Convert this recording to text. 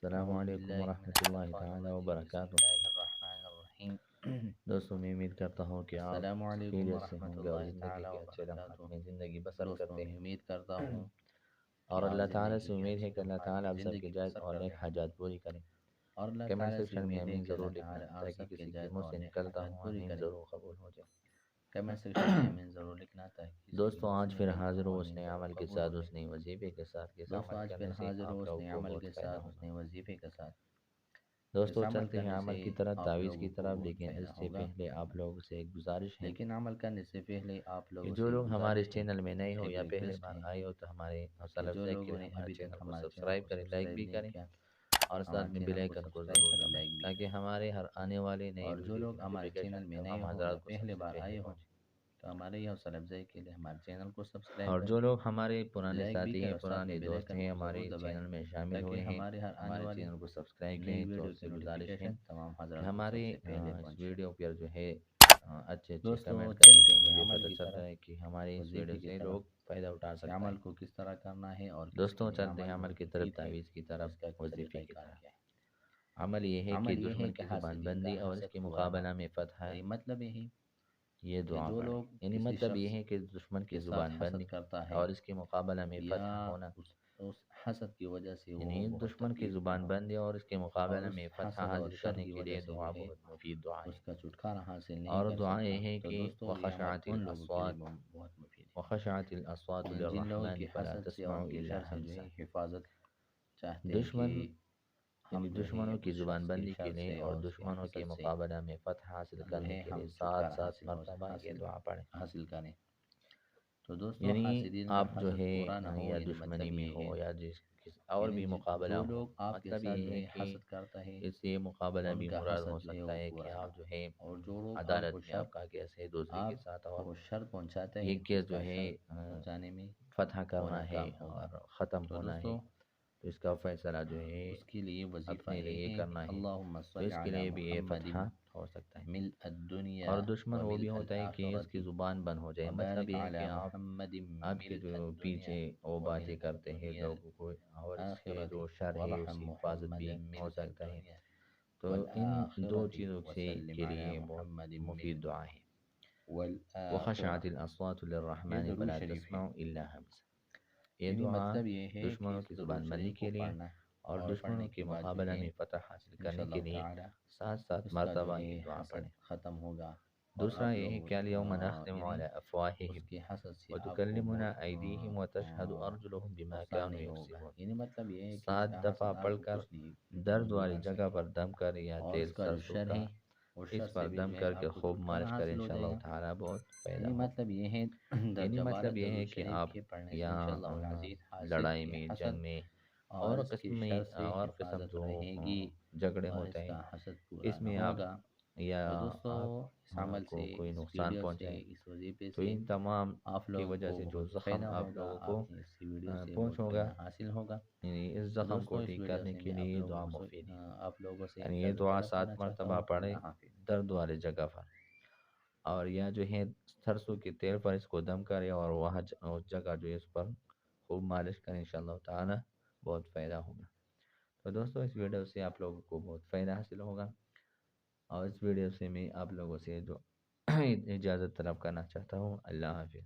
السلام أعوذ علیکم بالله من ورحمۃ اللہ الشيطان تعالی الرجيم بسم وبرکاتہ۔ الله الرحمن الرحيم دوستوں میں امید کرتا ہوں کہ آپ السلام علیکم خیریت سے ورحمۃ ہوں گے اور اللہ زندگی تعالی کے اچھے لمحات وبرکاتہ۔ میں زندگی بسر دوستوں کرتے میں ہیں۔ امید کرتا ہوں کہ اور آپ اللہ تعالیٰ زندگی سے کے امید ہے اچھے کہ اللہ لمحات تعالیٰ میں آپ سب کی زندگی جائز بسر اور نیک کریں، حاجات پوری کریں۔ اور اللہ کمنٹ تعالیٰ سے سیکشن میں امید ہے آمین کہ اللہ ضرور لکھنا تعالیٰ آپ تاکہ سب کے کسی کے جائز منہ اور سے نیک نکلتا حاجات ہوں پوری آمین کریں۔ ضرور قبول ہو کمنٹ سیکشن میں جائے۔ آمین ضرور لکھنا تاکہ کسی کے دوستوں منہ سے آج پھر نکلتا حاضر ہو ہو اس آمین نئے ضرور عمل کے قبول ہو ساتھ، اس جائے۔ نئے وظیفے کے ساتھ کہ اس دوستوں عمل آج پھر کرنے سے حاضر ہو آپ اس لوگوں نئے کو عمل بہت کے فائدہ ساتھ، اس ہوگا۔ نئے وظیفے کے ساتھ کہ اس دوستوں عمل چلتے ہیں کرنے سے عمل کی طرف، آپ تعویذ کی لوگوں کو طرف، بہت لیکن فائدہ اس سے ہوگا، پہلے آپ لوگوں سے ایک گزارش ہے لیکن عمل کرنے سے پہلے آپ کہ لوگوں جو سے ایک لوگ ہمارے گزارش ہے، چینل میں نئے ہو ایک یا پہلے ریکویسٹ بار ہے آئے ہو تو ہمارے کہ حوصلہ جو افزائی کے لوگوں لیے نے ہمارے ابھی تک چینل کو ہمارے چینل سبسکرائب کو کریں، لائک سبسکرائب بھی نہیں کریں کیا، اور ساتھ ہمارے میں بیل چینل کو آئیکن کو سبسکرائب ضرور کریں، دبائیں لائک بھی تاکہ کریں۔ ہمارے ہر آنے والے نئی اور جو ویڈیو کی لوگ ہمارے چینل نوٹیفیکیشن میں نئے تمام ہوں یا حضرات کو سب پہلے سے بار پہلے آئے ہوں پہنچے۔ تو ہمارے یہ حوصلہ افزائی کے لیے ہمارے چینل کو سبسکرائب اور جو کریں، لوگ ہمارے پرانے لائک بھی ساتھی کریں ہیں، اور ساتھ میں پرانے بیل دوست آئیکن ہیں، کو ضرور ہمارے دبائیں چینل میں شامل تاکہ ہوئے ہیں، ہمارے ہر آنے ہمارے والی چینل کو سبسکرائب نئی کریں تو ویڈیو اس کی سے گزارش ہے نوٹیفیکیشن تمام کہ حضرات کو ہمارے سب سے پہلے اس پہنچے۔ ویڈیو پر جو ہے اچھے اچھے دوستوں کمنٹ کریں چلتے کہ ہیں مجھے عمل پتہ کی چلتا طرف، ہے کہ ہمارے اس ویڈیو وظیفے کی سے طرف لوگ فائدہ اٹھا کہ سکتا ہے۔ عمل کو کس طرح کرنا ہے اور کس کے دوستوں لیے چلتے ہیں عمل عمل بہت کی طرف، مفید ہے تعویذ کی اور طرف، اس کا طریقہ وظیفے کی کار طرف۔ کیا ہے۔ عمل یہ ہے کہ عمل یہ ہے دشمن کہ کی زبان حاسدین کا بندی اور اس حسد کے کو بڑھانا، مقابلہ میں فتح ہے، یعنی مطلب یہ ہے یہ کہ دعا جو پڑھیں۔ لوگ یعنی کسی مطلب یہ شخص ہے کہ دشمن کی کے ساتھ زبان حسد بندی کرتا ہے اور اس کے مقابلہ میں یا فتح ہونا، اس حسد کی وجہ سے وہ یعنی بہت دشمن کی تکلیف میں زبان ہو، بندی اور اس کے اور مقابلہ اس میں فتح حسد اور حاصل شر کرنے کی کے وجہ لیے سے دعا جو ہے بہت مفید دعا ہے۔ اس کا چھٹکارا حاصل نہیں اور کر دعا یہ سکتا، ہے تو کہ دوستوں یہ عمل وخشعت ان لوگوں کے لیے الاصوات بہت مفید وخشعت الاصوات ہے جن لوگوں کی للرحمن فلا حسد سے اور تسمع ان کے الا شر سے جو همسا۔ ہے حفاظت چاہتے ہیں کہ دشمن ہم یعنی جو ہے دشمنوں کی اس زبان شخص کے بندی کے شر لیے سے اور اور اس کے دشمنوں کے حسد سے مقابلہ میں فتح حاصل جو کرنے ہے کے لیے ہم سات چھٹکارا سات مرتبہ یہ حاصل دعا پڑھیں۔ حاصل کریں۔ تو دوستوں یعنی حاسدین کا آپ جو حسد ہے پورا نہ ہو، یا یعنی دشمنی مطلب میں یہ ہے، ہو یا اور یعنی بھی مقابلہ جو ہو، لوگ آپ کے مطلب ساتھ یہ جو ہے ہے کہ حسد کرتا ہے اس سے مقابلہ ان بھی کا مراد ہو حسد جو ہے سکتا وہ ہے کہ پورا نہ آپ جو ہے ہو، اور جو لوگ آپ کو عدالت میں شر آپ کا کیس ہے دوسرے کے آپ ساتھ اور کو شر پہنچاتے یہ ہیں تو کیس اس جو کا ہے شر پہنچانے میں فتح وہ کرنا ہے ناکام ہوگا۔ اور ختم تو ہونا ہے، دوستوں تو اس کا فیصلہ جو ہے اس کے لیے وظیفہ اپنے یہ لیے ہے کہ کرنا ہے، اللہم تو صل اس کے علی لیے بھی یہ محمد فتح ہو سکتا ہے۔ ملء الدنیا اور دشمن وہ بھی وملء ہوتا ہے کہ اس الآخرت کی زبان بند ہو جائے، مطلب وبارک یہ ہے علی کہ محمد آپ کے ملء جو الدنیا پیچھے وہ باتیں وملء کرتے ہیں الدنیا لوگوں کو، اور اس کے الآخرت جو شر ہے اس ورحم کی حفاظت محمد بھی ہو ملء سکتا ہے۔ الدنیا تو ان دو والآخرت چیزوں سے وسلم کے علی لیے بہت محمد مفید ملء دعا ہے۔ والآخرہ، وخشعت الاصوات یہ للرحمن درود فلا شریف ہے، تسمع الا همسا۔ یہ یعنی دعا مطلب یہ ہے کہ دشمنوں اس کی درود زبان بندی شریف کو کے لیے پڑھنا اور اور دشمنوں پڑھنے کے کے بعد جو مقابلہ ہے میں فتح حاصل کرنے کے انشاءاللہ لیے تعالی سات سات اس کا جو مرتبہ ہے یہ دعا حسد پڑھیں۔ ختم ہوگا اور دوسرا آپ یہ ہے لوگ کہ الیوم نختم یعنی علی اس افواہہم کے حسد سے آپ کو وتکلمنا بہت ایدیہم وتشہد ارجلہم بما نقصان كانوا نہیں ہوگا، یکسبون۔ یعنی مطلب یہ ہے کہ اس 7 کا دفعہ حسد آپ پڑھ کو کر کچھ نہیں درد والی بگاڑ جگہ سکے، پر دم کر یا اور تیل اس کا جو سرسوں شر کا ہے اس شر اس سے پر بھی دم جو ہے کر کے آپ کو خوب چھٹکارا مالش کریں، حاصل ہو جائے انشاءاللہ گا۔ تعالی بہت فائدہ یعنی ہوگا۔ مطلب یہ ہے یعنی مطلب یہ ہے درود کہ شریف آپ کے پڑھنے سے یا انشاءاللہ العزیز حاسد لڑائی کے میں، حسد جنگ میں اور اور اس کے قسم میں شر سے اور قسم حفاظت جو رہے گی جھگڑے اور ہوتے اس ہیں، کا حسد پورا اس نہ میں آپ ہوگا۔ یا تو دوستو آپ اس عمل کو سے، کوئی اس نقصان ویڈیو سے، پہنچائے اس وظیفے تو سے ان تمام آپ کی لوگوں وجہ کو سے جو بہت زخم فائدہ آپ ہوگا، لوگوں کو آپ نے اس ویڈیو سے پہنچ بہت ہوگا، فائدہ حاصل ہوگا۔ یعنی اس تو زخم کو دوستو اس ٹھیک ویڈیو کرنے سے کے میں لیے آپ یہ لوگوں دعا کو مفید ہے۔ آپ لوگوں سے یعنی یہ دعا اجازت 7 لینا چاہتا مرتبہ ہوں۔ پڑھیں اللہ حافظ۔ درد والے جگہ پر، اور یا جو ہے سرسوں کے تیل پر اس کو دم کرے اور وہاں اس جگہ جو ہے اس پر خوب مالش کریں، انشاءاللہ تعالی بہت فائدہ ہوگا۔ تو دوستو اس ویڈیو سے آپ لوگوں کو بہت فائدہ حاصل ہوگا، اور اس ویڈیو سے میں آپ لوگوں سے جو اجازت طلب کرنا چاہتا ہوں۔ اللہ حافظ۔